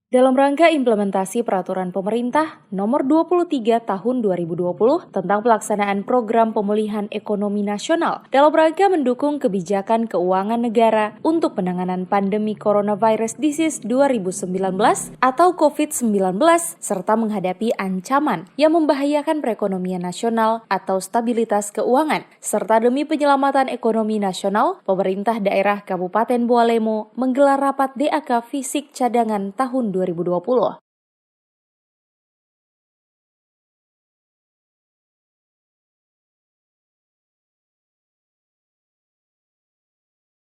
Dalam rangka implementasi peraturan pemerintah nomor 23 tahun 2020 tentang pelaksanaan program pemulihan ekonomi nasional dalam rangka mendukung kebijakan keuangan negara untuk penanganan pandemi coronavirus disease 2019 atau COVID-19 serta menghadapi ancaman yang membahayakan perekonomian nasional atau stabilitas keuangan serta demi penyelamatan ekonomi nasional, pemerintah daerah Kabupaten Bualemo menggelar rapat DAK fisik cadangan tahun 2020.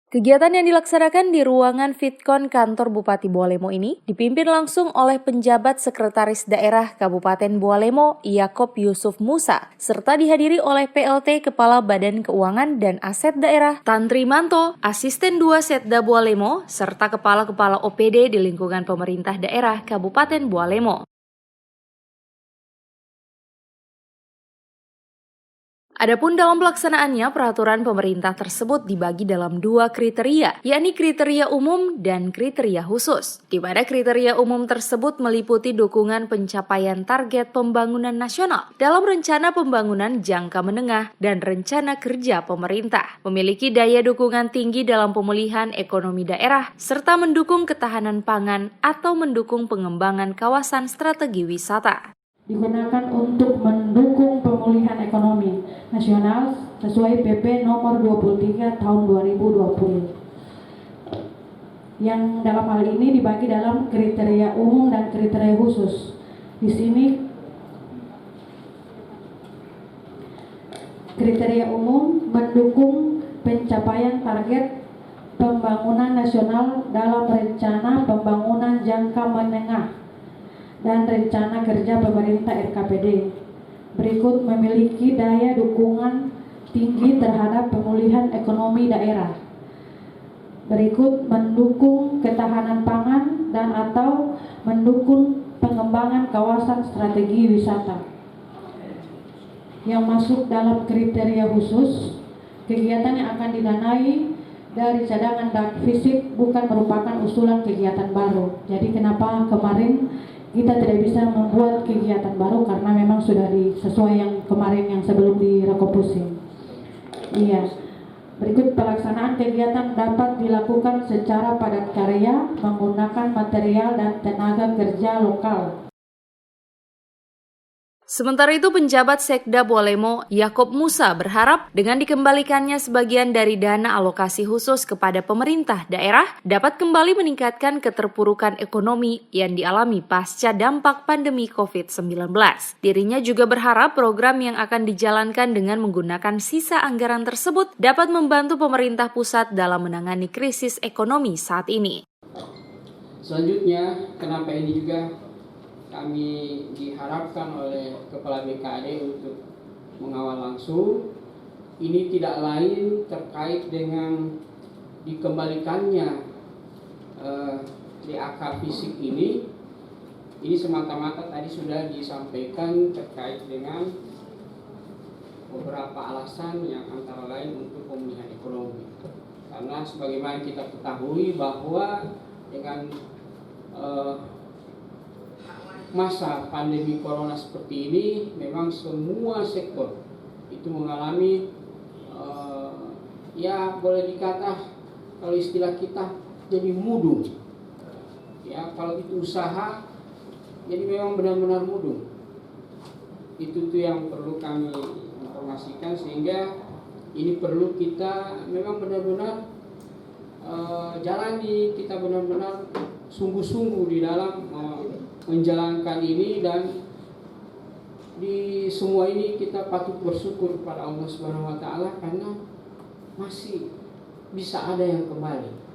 Kegiatan yang dilaksanakan di ruangan Fitkon kantor Bupati Bualemo ini dipimpin langsung oleh penjabat Sekretaris Daerah Kabupaten Bualemo, Yakob Yusuf Musa, serta dihadiri oleh PLT Kepala Badan Keuangan dan Aset Daerah, Tan Trimanto, Asisten 2 Setda Bualemo, serta Kepala-Kepala OPD di lingkungan pemerintah daerah Kabupaten Bualemo. Adapun dalam pelaksanaannya, peraturan pemerintah tersebut dibagi dalam 2 kriteria, yakni kriteria umum dan kriteria khusus. Di mana kriteria umum tersebut meliputi dukungan pencapaian target pembangunan nasional dalam rencana pembangunan jangka menengah dan rencana kerja pemerintah, memiliki daya dukungan tinggi dalam pemulihan ekonomi daerah, serta mendukung ketahanan pangan atau mendukung pengembangan kawasan strategi wisata. Digunakan untuk mendukung pemulihan ekonomi nasional sesuai PP nomor 23 tahun 2020. Yang dalam hal ini dibagi dalam kriteria umum dan kriteria khusus. Di sini kriteria umum mendukung pencapaian target pembangunan nasional dalam rencana pembangunan jangka menengah dan rencana kerja pemerintah RKPD. Berikut memiliki daya dukungan tinggi terhadap pemulihan ekonomi daerah. Berikut mendukung ketahanan pangan dan atau mendukung pengembangan kawasan strategi wisata. Yang masuk dalam kriteria khusus, kegiatan yang akan didanai dari cadangan DAK fisik bukan merupakan usulan kegiatan baru. Jadi kenapa kemarin kita tidak bisa membuat kegiatan baru karena memang sudah sesuai yang kemarin yang sebelum direkomposin. Iya. Berikut pelaksanaan kegiatan dapat dilakukan secara padat karya menggunakan material dan tenaga kerja lokal. Sementara itu, penjabat Sekda Bualemo, Yakob Musa, berharap dengan dikembalikannya sebagian dari dana alokasi khusus kepada pemerintah daerah dapat kembali meningkatkan keterpurukan ekonomi yang dialami pasca dampak pandemi COVID-19. Dirinya juga berharap program yang akan dijalankan dengan menggunakan sisa anggaran tersebut dapat membantu pemerintah pusat dalam menangani krisis ekonomi saat ini. Selanjutnya, kenapa ini juga kami diharapkan oleh Kepala BKD untuk mengawal langsung, ini tidak lain terkait dengan dikembalikannya DAK fisik ini semata-mata tadi sudah disampaikan terkait dengan beberapa alasan yang antara lain untuk pemulihan ekonomi. Karena sebagaimana kita ketahui bahwa dengan masa pandemi corona seperti ini memang semua sektor itu mengalami ya boleh dikata kalau istilah kita jadi mudung. Ya, kalau itu usaha jadi memang benar-benar mudung. Itu tuh yang perlu kami informasikan, sehingga ini perlu kita memang benar-benar jalani, kita benar-benar sungguh-sungguh di dalam menjalankan ini, dan di semua ini kita patut bersyukur kepada Allah Subhanahu wa taala karena masih bisa ada yang kembali.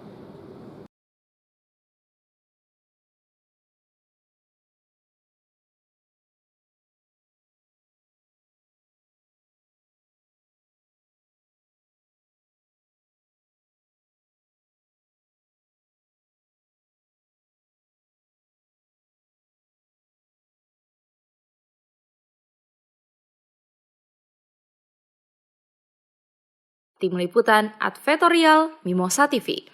Tim Liputan Advertorial Mimosa TV.